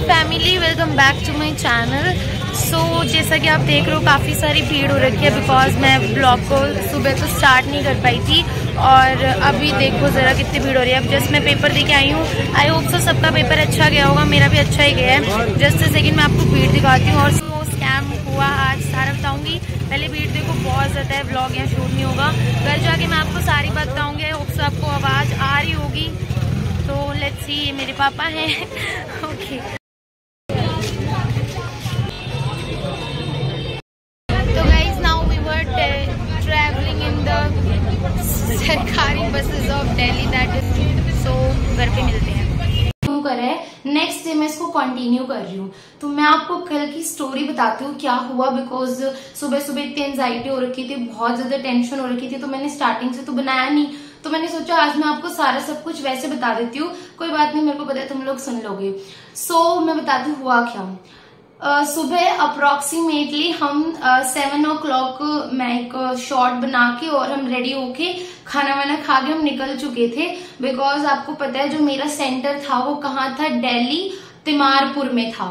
Family, welcome back to my channel. So जैसा कि आप देख रहे हो काफ़ी सारी भीड़ हो रखी है बिकॉज मैं ब्लॉग को सुबह तो स्टार्ट नहीं कर पाई थी और अभी देखो ज़रा कितनी भीड़ हो रही है। अब जस्ट मैं पेपर दे के आई हूँ। आई होप सो सबका पेपर अच्छा गया होगा, मेरा भी अच्छा ही गया है। जस्ट सेकंड मैं आपको भीड़ दिखाती हूँ और स्कैम हुआ आज सारा बताऊँगी। पहले भीड़ देखो बहुत ज़्यादा है, ब्लॉग यहाँ शूट नहीं होगा, घर जाके मैं आपको सारी बात बताऊँगी। आई होप सो आपको आवाज़ आ रही होगी। तो लेट्स सी, ये मेरे पापा हैं। ओके सरकारी buses of Delhi, that is so. घर पे मिलते हैं। करे नेक्स्ट डे मैं इसको कंटिन्यू कर रही हूँ। तो मैं आपको कल की स्टोरी बताती हूँ क्या हुआ, बिकॉज सुबह सुबह इतनी एंजाइटी हो रखी थी, बहुत ज्यादा टेंशन हो रखी थी। तो मैंने स्टार्टिंग से तो बनाया नहीं, तो मैंने सोचा आज मैं आपको सारा सब कुछ वैसे बता देती हूँ। कोई बात नहीं, मेरे को पता है तुम लोग सुन लोगे। सो मैं बताती हूँ हुआ क्या। सुबह अप्रोक्सीमेटली हम 7 o'clock मैं एक शॉट बना के और हम रेडी होके खाना वाना खा के हम निकल चुके थे। बिकॉज आपको पता है जो मेरा सेंटर था वो कहाँ था, दिल्ली तिमारपुर में था।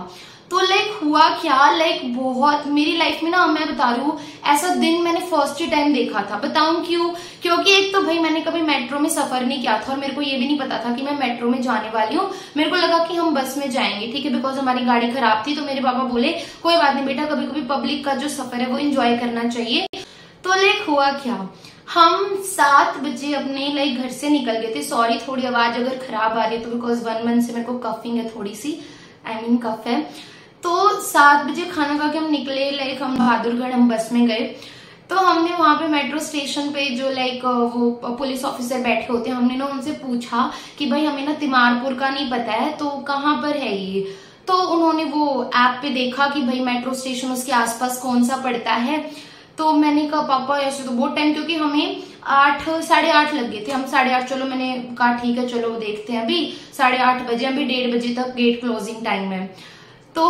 तो हुआ क्या, बहुत मेरी लाइफ में ना, मैं बता रही हूँ ऐसा दिन मैंने फर्स्ट टाइम देखा था। बताऊं क्यों? क्योंकि एक तो भाई मैंने कभी मेट्रो में सफर नहीं किया था और मेरे को ये भी नहीं पता था कि मैं मेट्रो में जाने वाली हूँ। मेरे को लगा कि हम बस में जाएंगे, ठीक है, बिकॉज हमारी गाड़ी खराब थी। तो मेरे पापा बोले कोई बात नहीं बेटा, कभी कभी पब्लिक का जो सफर है वो एंजॉय करना चाहिए। तो हुआ क्या, हम 7 बजे अपने घर से निकल गए थे। सॉरी थोड़ी आवाज अगर खराब आ रही है तो बिकॉज 1 मंथ से मेरे को कफिंग है थोड़ी सी, आई मीन कफ है। तो 7 बजे खाना खा के हम निकले, हम बहादुरगढ़ हम बस में गए। तो हमने वहां पे मेट्रो स्टेशन पे जो वो पुलिस ऑफिसर बैठे होते हैं, हमने ना उनसे पूछा कि भाई हमें ना तिमारपुर का नहीं पता है, तो कहाँ पर है ये। तो उन्होंने वो ऐप पे देखा कि भाई मेट्रो स्टेशन उसके आसपास कौन सा पड़ता है। तो मैंने कहा पापा ऐसे तो बहुत टाइम, क्योंकि हमें 8-8:30 लग गए थे। हम 8:30, चलो मैंने कहा ठीक है चलो देखते हैं, अभी 8:30 बजे, अभी 1:30 बजे तक गेट क्लोजिंग टाइम है। तो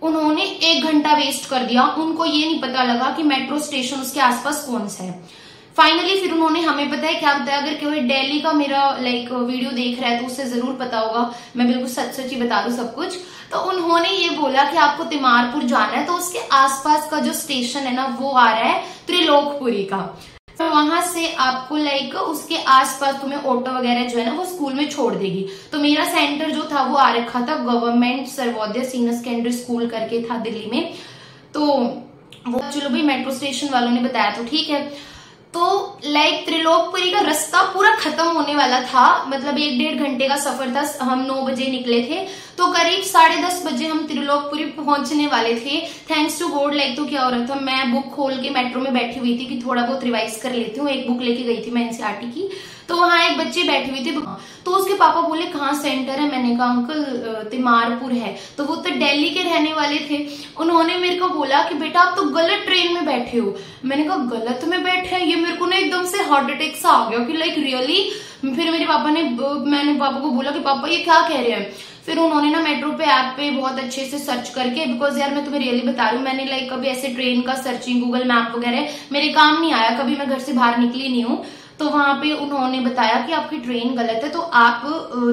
उन्होंने 1 घंटा वेस्ट कर दिया, उनको ये नहीं पता लगा कि मेट्रो स्टेशन उसके आसपास कौन सा है। फाइनली फिर उन्होंने, हमें पता है क्या बताया, अगर कोई दिल्ली का मेरा वीडियो देख रहा है तो उसे जरूर पता होगा, मैं बिल्कुल सच सच ही बता दूं सब कुछ। तो उन्होंने ये बोला कि आपको तिमारपुर जाना है, तो उसके आसपास का जो स्टेशन है ना वो आ रहा है त्रिलोकपुरी का। तो वहां से आपको उसके आसपास तुम्हें ऑटो वगैरह जो है ना वो स्कूल में छोड़ देगी। तो मेरा सेंटर जो था वो आ रखा था government Sarvodaya senior secondary school करके था दिल्ली में। तो वो चलो भाई मेट्रो स्टेशन वालों ने बताया तो ठीक है। तो त्रिलोकपुरी का रास्ता पूरा खत्म होने वाला था, मतलब 1-1.5 घंटे का सफर था। हम 9 बजे निकले थे, तो करीब 10:30 बजे हम त्रिलोकपुरी पहुंचने वाले थे। Thanks to God. तो क्या हो रहा था, मैं बुक खोल के मेट्रो में बैठी हुई थी कि थोड़ा बहुत रिवाइज कर लेती हूँ। एक बुक लेके गई थी मैं एनसीईआरटी की, तो वहां एक बच्ची बैठी हुई थी। तो उसके पापा बोले कहाँ सेंटर है, मैंने कहा अंकल तिमारपुर है। तो वो तो दिल्ली के रहने वाले थे। उन्होंने मेरे को बोला कि बेटा आप तो गलत ट्रेन में बैठे हो। मैंने कहा गलत में बैठे हैं, ये मेरे को ना एकदम से हार्ट अटैक सा आ गया कि रियली। फिर मेरे पापा ने, मैंने पापा को बोला कि पापा ये क्या कह रहे हैं। फिर उन्होंने ना मेट्रो पे ऐप पे बहुत अच्छे से सर्च करके, बिकॉज यार मैं तुम्हें रियली बता रही हूँ, मैंने कभी ऐसे ट्रेन का सर्चिंग गूगल मैप वगैरह मेरे काम नहीं आया, कभी मैं घर से बाहर निकली नहीं हूँ। तो वहां पे उन्होंने बताया कि आपकी ट्रेन गलत है, तो आप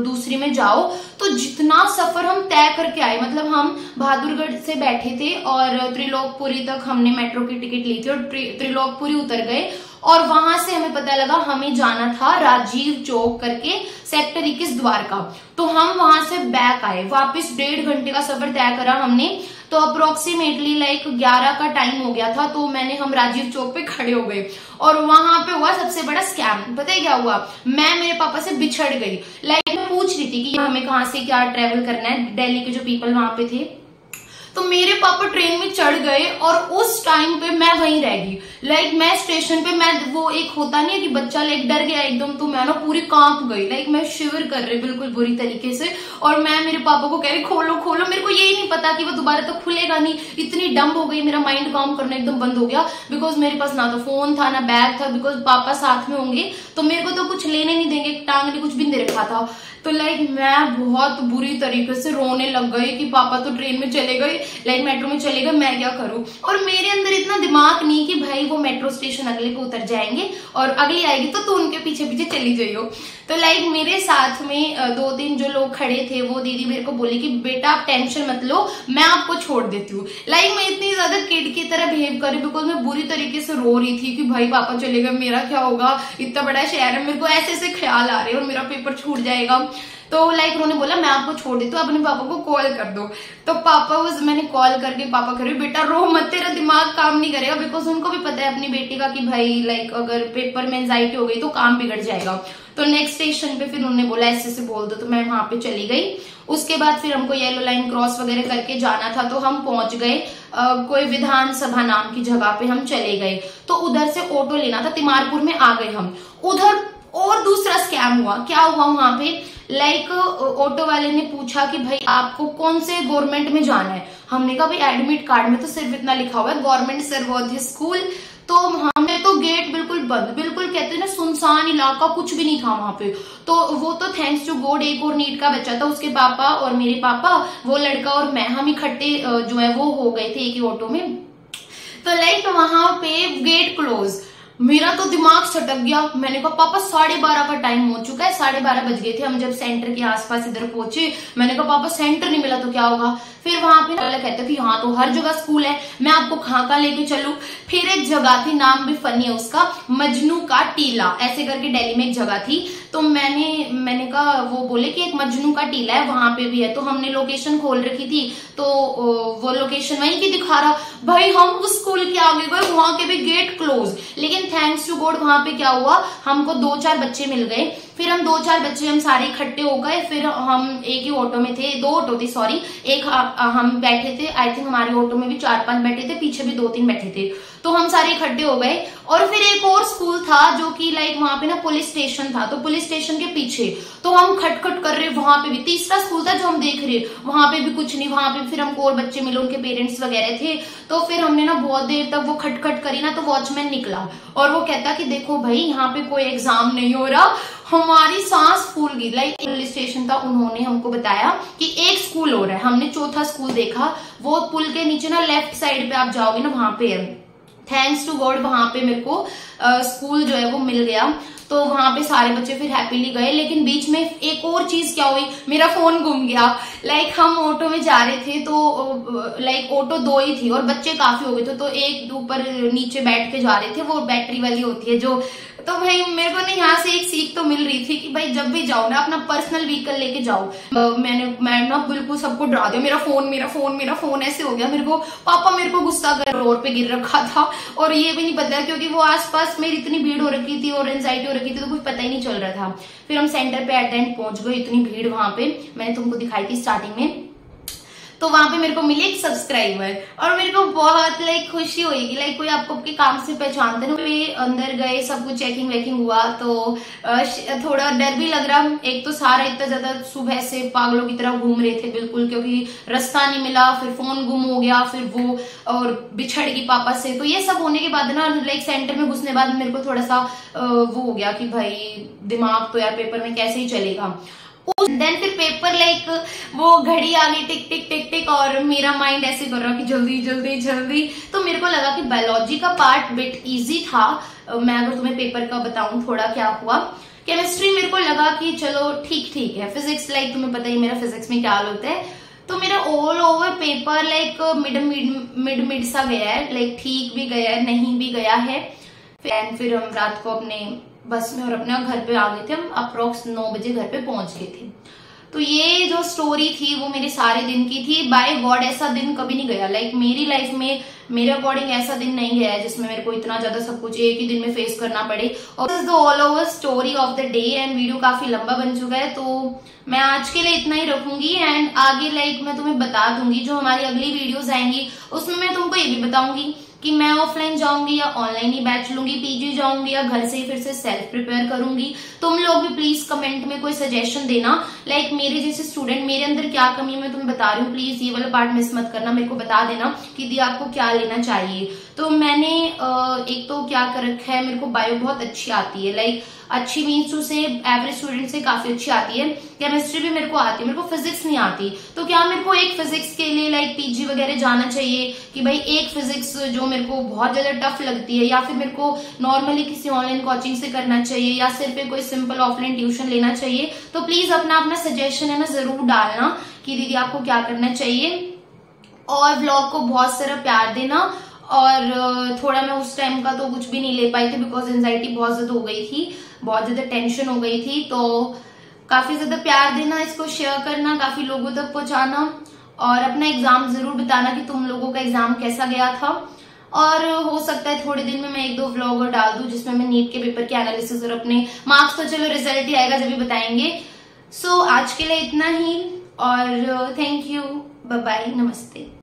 दूसरी में जाओ। तो जितना सफर हम तय करके आए, मतलब हम बहादुरगढ़ से बैठे थे और त्रिलोकपुरी तक हमने मेट्रो की टिकट ली थी और त्रिलोकपुरी उतर गए। और वहां से हमें पता लगा हमें जाना था राजीव चौक करके, सेक्टर 21 द्वारका। तो हम वहां से बैक आए, वापस 1.5 घंटे का सफर तय करा हमने। तो अप्रोक्सीमेटली 11 का टाइम हो गया था। तो हम राजीव चौक पे खड़े हो गए और वहां पे हुआ सबसे बड़ा स्कैम। पता है क्या हुआ, मैं मेरे पापा से बिछड़ गई। मैं पूछ रही थी कि हमें कहाँ से क्या ट्रेवल करना है, दिल्ली के जो पीपल वहां पे थे। तो मेरे पापा ट्रेन में चढ़ गए और उस टाइम पे मैं वहीं रह गई। मैं स्टेशन पे, मैं वो एक होता नहीं है कि बच्चा डर गया एकदम, तो मैं ना पूरी कांप गई। मैं शिवर कर रही बिल्कुल बुरी तरीके से। और मैं मेरे पापा को कह रही खोलो खोलो, मेरे को यही नहीं पता कि वो दोबारा तो खुलेगा नहीं। इतनी डंब हो गई, मेरा माइंड काम करना एकदम बंद हो गया। बिकॉज मेरे पास ना तो फोन था ना बैग था, बिकॉज पापा साथ में होंगे तो मेरे को तो कुछ लेने नहीं देंगे, टांग ने कुछ भी नहीं रखा था। तो मैं बहुत बुरी तरीके से रोने लग गई कि पापा तो ट्रेन में चले गए, मेट्रो में चले गए, मैं क्या करूं। और मेरे अंदर इतना दिमाग नहीं कि भाई वो मेट्रो स्टेशन अगले पे उतर जाएंगे और अगली आएगी तो तू उनके पीछे पीछे चली जाइयो। तो लाइक मेरे साथ में 2-3 जो लोग खड़े थे वो दीदी मेरे को बोली कि बेटा आप टेंशन मत लो, मैं आपको छोड़ देती हूँ। लाइक मैं इतनी ज्यादा किड की तरह बिहेव कर रही बिकॉज मैं बुरी तरीके से रो रही थी कि भाई पापा चले गए, मेरा क्या होगा, इतना बड़ा शहर है, मेरे को ऐसे ऐसे ख्याल आ रहे हैं और मेरा पेपर छूट जाएगा। तो लाइक उन्होंने बोला मैं आपको छोड़ देती हूँ, अपने पापा को कॉल कर दो। तो पापा मैंने कॉल करके पापा करे बेटा रो मत, तेरा दिमाग काम नहीं करेगा, बिकॉज उनको भी पता है अपनी बेटी का कि भाई लाइक अगर पेपर में एंजाइटी हो गई तो काम बिगड़ जाएगा। तो नेक्स्ट स्टेशन पे फिर उन्होंने बोला ऐसे से बोल दो, तो मैं वहां पे चली गई। उसके बाद फिर हमको येलो लाइन क्रॉस वगैरह करके जाना था, तो हम पहुंच गए कोई विधानसभा नाम की जगह पे हम चले गए। तो उधर से ऑटो लेना था, तिमारपुर में आ गए हम। उधर और दूसरा स्कैम हुआ। क्या हुआ वहां पे, लाइक ऑटो वाले ने पूछा कि भाई आपको कौन से गवर्नमेंट में जाना है। हमने कहा भाई एडमिट कार्ड में तो सिर्फ इतना लिखा हुआ है गवर्नमेंट सर्वोदय स्कूल। तो हमने तो गेट बिल्कुल बंद, बिल्कुल कहते हैं ना सुनसान इलाका, कुछ भी नहीं था वहां पे। तो वो तो थैंक्स टू गॉड एक और नीट का बच्चा था, उसके पापा और मेरे पापा, वो लड़का और मैं, हम इकट्ठे जो है वो हो गए थे एक ही ऑटो में। तो लाइक वहां पे गेट क्लोज, मेरा तो दिमाग सटक गया। मैंने कहा पापा 12:30 का टाइम हो चुका है, 12:30 बज गए थे हम जब सेंटर के आसपास इधर पहुंचे। मैंने कहा पापा सेंटर नहीं मिला तो क्या होगा। फिर वहां पे कहते थे यहाँ तो हर जगह स्कूल है, मैं आपको कहाँ लेके चलूं। फिर एक जगह थी, नाम भी फनी है उसका, मजनू का टीला ऐसे करके दिल्ली में एक जगह थी। तो मैंने कहा, वो बोले कि एक मजनू का टीला है वहां पे भी है। तो हमने लोकेशन खोल रखी थी, तो वो लोकेशन वहीं की दिखा रहा। भाई हम उस स्कूल के आगे गए, वहां के भी गेट क्लोज। लेकिन थैंक्स टू गॉड वहां पे क्या हुआ, हमको 2-4 बच्चे मिल गए। फिर हम 2-4 बच्चे हम सारे इकट्ठे हो गए। फिर हम एक ही ऑटो में थे, 2 ऑटो थे सॉरी, एक हम बैठे थे। आई थिंक हमारे ऑटो में भी 4-5 बैठे थे, पीछे भी 2-3 बैठे थे। तो हम सारे इकट्ठे हो गए। और फिर एक और स्कूल था जो कि लाइक वहां पे ना पुलिस स्टेशन था, तो पुलिस स्टेशन के पीछे तो हम खटखट कर रहे, वहां पे भी तीसरा स्कूल था जो हम देख रहे, वहां पे भी कुछ नहीं। वहां पे फिर हमको और बच्चे मिले, उनके पेरेंट्स वगैरह थे। तो फिर हमने ना बहुत देर तक वो खटखट करी ना, तो वॉचमैन निकला और वो कहता कि देखो भाई यहाँ पे कोई एग्जाम नहीं हो रहा। हमारी सांस फूल गई। लाइक पुलिस स्टेशन था, उन्होंने हमको बताया कि एक स्कूल हो रहा है। हमने चौथा स्कूल देखा, वो पुल के नीचे ना लेफ्ट साइड पे आप जाओगे ना, वहां पे है। थैंक्स टू गॉड वहां पे मेरे को स्कूल जो है वो मिल गया। तो वहां पे सारे बच्चे फिर हैप्पीली गए। लेकिन बीच में एक और चीज क्या हुई, मेरा फोन गुम गया। लाइक हम ऑटो में जा रहे थे, तो लाइक ऑटो 2 ही थी और बच्चे काफी हो गए थे। तो एक ऊपर नीचे बैठ के जा रहे थे, वो बैटरी वाली होती है जो। तो भाई मेरे को ना यहाँ से एक सीख तो मिल रही थी कि भाई जब भी जाओ ना अपना पर्सनल व्हीकल लेके जाओ। मैं ना बिल्कुल सबको डरा दिया, मेरा फोन ऐसे हो गया। मेरे को पापा मेरे को गुस्सा कर रोड पे गिर रखा था और ये भी नहीं पता क्योंकि वो आसपास मेरी इतनी भीड़ हो रखी थी और एंजाइटी हो रखी थी, तो कुछ पता ही नहीं चल रहा था। फिर हम सेंटर पे एट द एंड पहुंच गए। इतनी भीड़ वहां पे मैंने तुमको दिखाई थी स्टार्टिंग में। तो वहां पे मेरे को मिले एक सब्सक्राइबर और मेरे को बहुत लाइक खुशी हुई कि लाइक कोई आपको आपके काम से पहचानते ना। अंदर गए, सब कुछ चेकिंग वेकिंग हुआ, तो थोड़ा डर भी लग रहा। एक तो सारा इतना ज्यादा सुबह से पागलों की तरह घूम रहे थे बिल्कुल, क्योंकि रास्ता नहीं मिला, फिर फोन गुम हो गया, फिर वो और बिछड़ गई पापा से। तो ये सब होने के बाद ना लाइक सेंटर में घुसने बाद मेरे को थोड़ा सा वो हो गया कि भाई दिमाग तो यार पेपर में कैसे ही चलेगा। देन फिर पेपर लाइक वो घड़ी आ गई टिक टिक टिक टिक और मेरा माइंड ऐसे कर रहा कि जल्दी जल्दी जल्दी। तो मेरे को लगा कि बायोलॉजी का पार्ट बिट इजी था। मैं अगर तुम्हें पेपर का बताऊं थोड़ा क्या हुआ। केमिस्ट्री मेरे को लगा कि चलो ठीक ठीक है। फिजिक्स लाइक तुम्हें पता ही मेरा फिजिक्स में क्या हाल होता है। तो मेरा all over paper like mid सा गया है, लाइक ठीक भी गया है, नहीं भी गया है। फिर हम रात को अपने बस में और अपने घर पे आ गए थे। हम अप्रोक्स 9 बजे घर पे पहुंच गए थे। तो ये जो स्टोरी थी वो मेरे सारे दिन की थी। बाय गॉड ऐसा दिन कभी नहीं गया लाइक मेरी लाइफ में, मेरे अकॉर्डिंग ऐसा दिन नहीं गया है जिसमें मेरे को इतना ज्यादा सब कुछ एक ही दिन में फेस करना पड़े। और this is the all over story of the day and video काफी लंबा बन चुका है, तो मैं आज के लिए इतना ही रखूंगी। एंड आगे लाइक मैं तुम्हें बता दूंगी जो हमारी अगली वीडियोस आएंगी उसमें मैं तुमको ये भी बताऊंगी कि मैं ऑफलाइन जाऊंगी या ऑनलाइन ही बैच लूंगी, पीजी जाऊंगी या घर से ही फिर से सेल्फ प्रिपेयर करूंगी। तुम लोग भी प्लीज कमेंट में कोई सजेशन देना। लाइक मेरे जैसे स्टूडेंट, मेरे अंदर क्या कमी है मैं तुम्हें बता रही हूँ, प्लीज ये वाला पार्ट मिस मत करना, मेरे को बता देना कि दी आपको क्या लेना चाहिए। तो मैंने एक तो क्या कर रखा है, मेरे को बायो बहुत अच्छी आती है, लाइक अच्छी मीन्स टू से एवरेज स्टूडेंट से काफी अच्छी आती है। केमिस्ट्री भी मेरे को आती है, मेरे को फिजिक्स नहीं आती। तो क्या मेरे को एक फिजिक्स के लिए लाइक पीजी वगैरह जाना चाहिए कि भाई एक फिजिक्स जो मेरे को बहुत ज्यादा टफ लगती है, या फिर मेरे को नॉर्मली किसी ऑनलाइन कोचिंग से करना चाहिए, या सिर्फ कोई सिंपल ऑफलाइन ट्यूशन लेना चाहिए? तो प्लीज अपना अपना सजेशन है ना जरूर डालना कि दीदी आपको क्या करना चाहिए। और व्लॉग को बहुत सारा प्यार देना। और थोड़ा मैं उस टाइम का तो कुछ भी नहीं ले पाई थी बिकॉज एंजाइटी बहुत ज्यादा हो गई थी, बहुत ज्यादा टेंशन हो गई थी। तो काफी ज्यादा प्यार देना, इसको शेयर करना, काफी लोगों तक पहुंचाना, और अपना एग्जाम जरूर बताना कि तुम लोगों का एग्जाम कैसा गया था। और हो सकता है थोड़े दिन में मैं 1-2 व्लॉग और डाल दूं जिसमें मैं नीट के पेपर के एनालिसिस और अपने मार्क्स, तो चलो रिजल्ट ही आएगा जब भी बताएंगे। सो आज के लिए इतना ही, और थैंक यू, बाय बाय, नमस्ते।